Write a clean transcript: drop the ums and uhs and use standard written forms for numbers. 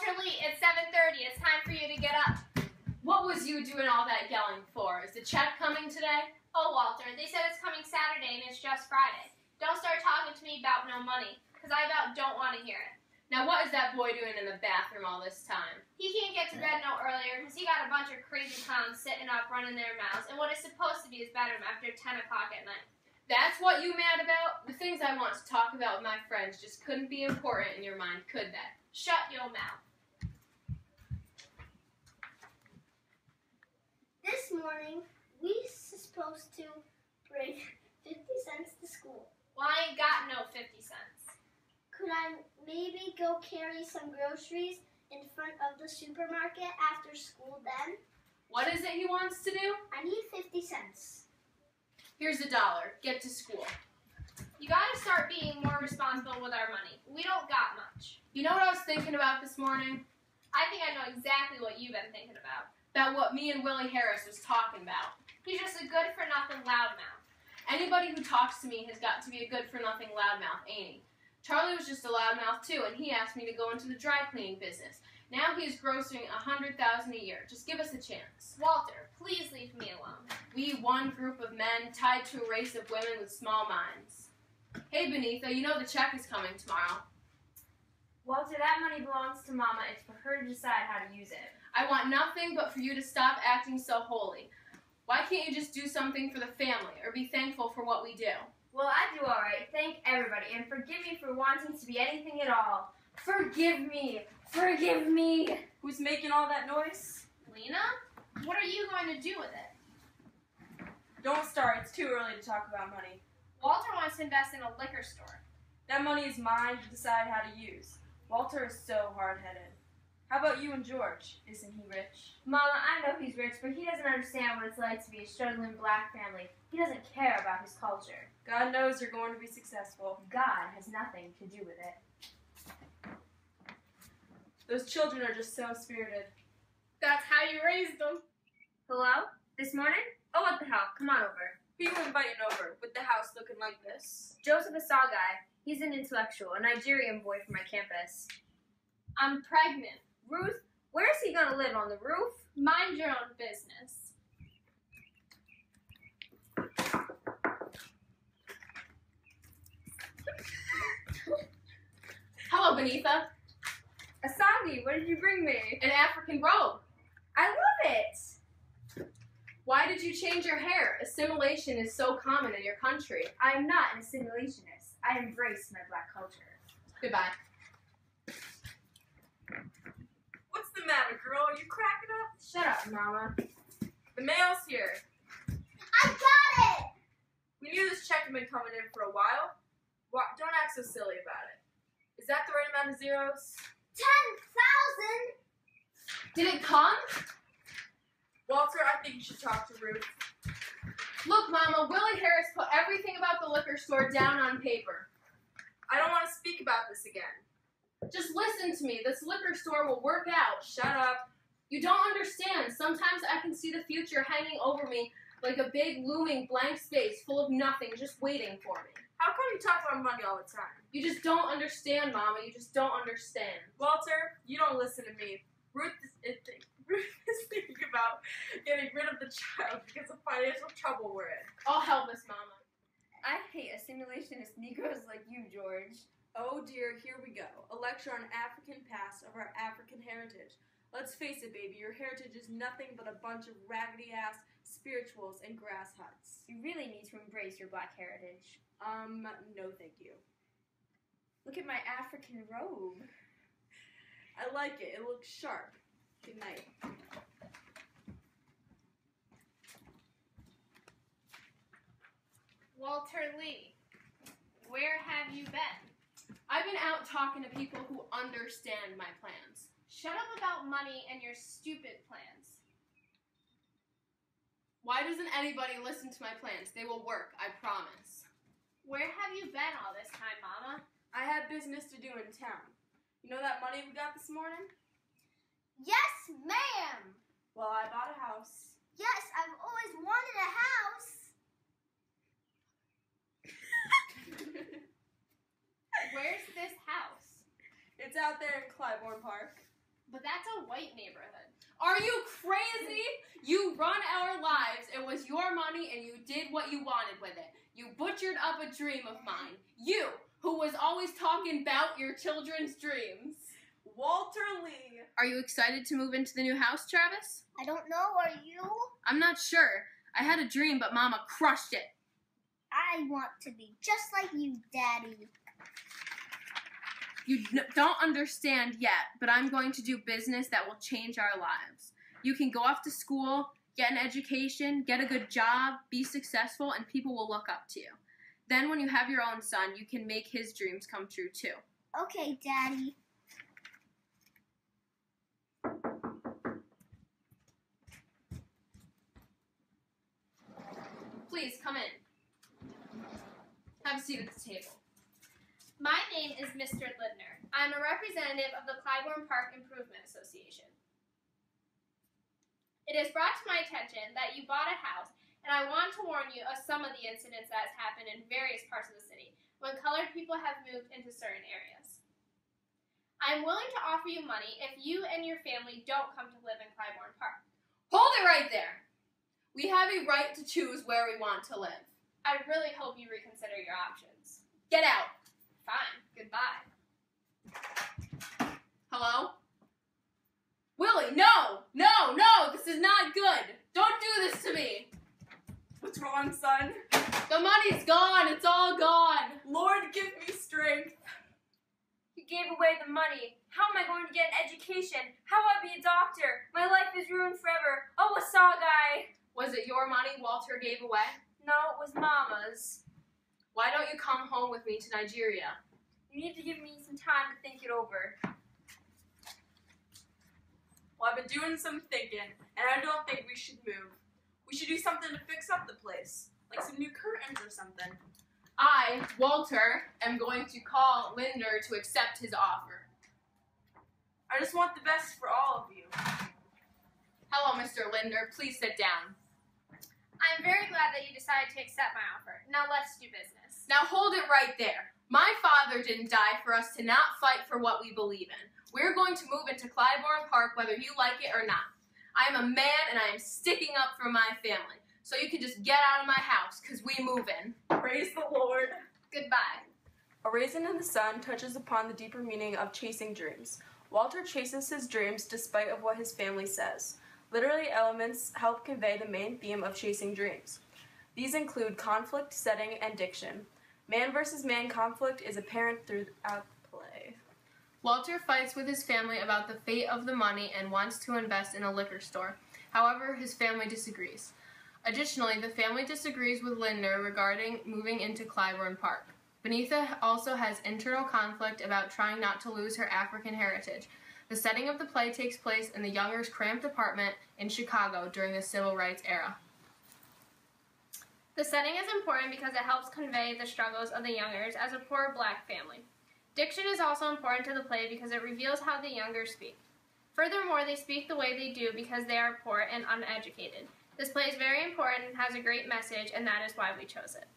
Walter Lee, it's 7:30. It's time for you to get up. What was you doing all that yelling for? Is the check coming today? Oh, Walter, they said it's coming Saturday and it's just Friday. Don't start talking to me about no money, because I about don't want to hear it. Now what is that boy doing in the bathroom all this time? He can't get to bed no earlier because he got a bunch of crazy clowns sitting up running their mouths in what is supposed to be his bedroom after 10 o'clock at night. That's what you mad about? The things I want to talk about with my friends just couldn't be important in your mind, could they? Shut your mouth. This morning, we supposed to bring 50 cents to school. Well, I ain't got no 50 cents. Could I maybe go carry some groceries in front of the supermarket after school then? What is it he wants to do? I need 50 cents. Here's $1. Get to school. You gotta start being more responsible with our money. We don't got much. You know what I was thinking about this morning? I think I know exactly what you've been thinking about. About what me and Willie Harris was talking about. He's just a good-for-nothing loudmouth. Anybody who talks to me has got to be a good-for-nothing loudmouth, ain't he? Charlie was just a loudmouth too, and he asked me to go into the dry cleaning business. Now he is grossing $100,000 a year. Just give us a chance. Walter, please leave me alone. We, one group of men tied to a race of women with small minds. Hey, Benitha, you know the check is coming tomorrow. Walter, that money belongs to Mama. It's for her to decide how to use it. I want nothing but for you to stop acting so holy. Why can't you just do something for the family, or be thankful for what we do? Well, I do all right. Thank everybody, and forgive me for wanting to be anything at all. Forgive me. Forgive me. Who's making all that noise? Lena, what are you going to do with it? Don't start. It's too early to talk about money. Walter wants to invest in a liquor store. That money is mine to decide how to use. Walter is so hard-headed. How about you and George? Isn't he rich? Mama, I know he's rich, but he doesn't understand what it's like to be a struggling black family. He doesn't care about his culture. God knows you're going to be successful. God has nothing to do with it. Those children are just so spirited. That's how you raised them. Hello? This morning? Oh, what the hell? Come on over. Who you inviting over with the house looking like this? Joseph, a saw guy. He's an intellectual, a Nigerian boy from my campus. I'm pregnant. Ruth, where is he going to live? On the roof? Mind your own business. Hello, Benitha. Asandi, what did you bring me? An African robe. I love it. Why did you change your hair? Assimilation is so common in your country. I am not an assimilationist. I embrace my black culture. Goodbye. What's the matter, girl? Are you cracking up? Shut up, Mama. The mail's here. I got it! We knew this check had been coming in for a while. Don't act so silly about it. Is that the right amount of zeros? 10,000? Did it come? Walter, I think you should talk to Ruth. Look, Mama, Willie Harris put everything about the liquor store down on paper. I don't want to speak about this again. Just listen to me. This liquor store will work out. Shut up. You don't understand. Sometimes I can see the future hanging over me like a big, looming blank space full of nothing just waiting for me. How come you talk about money all the time? You just don't understand, Mama. You just don't understand. Walter, you don't listen to me. Ruth is thinking about getting rid of the child because of financial trouble we're in. I'll help us, Mama. I hate assimilationist Negroes like you, George. Oh dear, here we go. A lecture on African past of our African heritage. Let's face it, baby, your heritage is nothing but a bunch of raggedy-ass spirituals and grass huts. You really need to embrace your black heritage. No thank you. Look at my African robe. I like it. It looks sharp. Good night. Walter Lee, where have you been? I've been out talking to people who understand my plans. Shut up about money and your stupid plans. Why doesn't anybody listen to my plans? They will work, I promise. Where have you been all this time, Mama? I had business to do in town. You know that money we got this morning? Yes, ma'am! Well, I bought a house. Yes, I've always wanted a house. Where's this house? It's out there in Clybourne Park. But that's a white neighborhood. Are you crazy? You run our lives. It was your money and you did what you wanted with it. You butchered up a dream of mine. You, who was always talking about your children's dreams. Walter Lee. Are you excited to move into the new house, Travis? I don't know, are you? I'm not sure. I had a dream, but Mama crushed it. I want to be just like you, Daddy. You don't understand yet, but I'm going to do business that will change our lives. You can go off to school, get an education, get a good job, be successful, and people will look up to you. Then when you have your own son, you can make his dreams come true too. Okay, Daddy. Please, come in. Have a seat at the table. My name is Mr. Lindner. I'm a representative of the Clybourne Park Improvement Association. It is brought to my attention that you bought a house, and I want to warn you of some of the incidents that has happened in various parts of the city when colored people have moved into certain areas. I'm willing to offer you money if you and your family don't come to live in Clybourne Park. Hold it right there. We have a right to choose where we want to live. I really hope you reconsider your options. Get out. Fine. Goodbye. Hello? Willie, no! No, no! This is not good! Don't do this to me! What's wrong, son? The money's gone! It's all gone! Lord, give me strength. You gave away the money. How am I going to get an education? How will I be a doctor? My life is ruined forever. Oh, a saw guy. Was it your money Walter gave away? No, it was Mama's. Why don't you come home with me to Nigeria? You need to give me some time to think it over. Well, I've been doing some thinking, and I don't think we should move. We should do something to fix up the place, like some new curtains or something. I, Walter, am going to call Linder to accept his offer. I just want the best for all of you. Hello, Mr. Linder. Please sit down. I'm very glad that you decided to accept my offer. Now let's do business. Now hold it right there. My father didn't die for us to not fight for what we believe in. We're going to move into Clybourne Park whether you like it or not. I am a man and I am sticking up for my family. So you can just get out of my house because we move in. Praise the Lord. Goodbye. A Raisin in the Sun touches upon the deeper meaning of chasing dreams. Walter chases his dreams despite of what his family says. Literary elements help convey the main theme of chasing dreams. These include conflict, setting, and diction. Man versus man conflict is apparent throughout the play. Walter fights with his family about the fate of the money and wants to invest in a liquor store. However, his family disagrees. Additionally, the family disagrees with Linder regarding moving into Clybourne Park. Benitha also has internal conflict about trying not to lose her African heritage. The setting of the play takes place in the Youngers' cramped apartment in Chicago during the Civil Rights era. The setting is important because it helps convey the struggles of the Youngers as a poor black family. Diction is also important to the play because it reveals how the Youngers speak. Furthermore, they speak the way they do because they are poor and uneducated. This play is very important and has a great message, and that is why we chose it.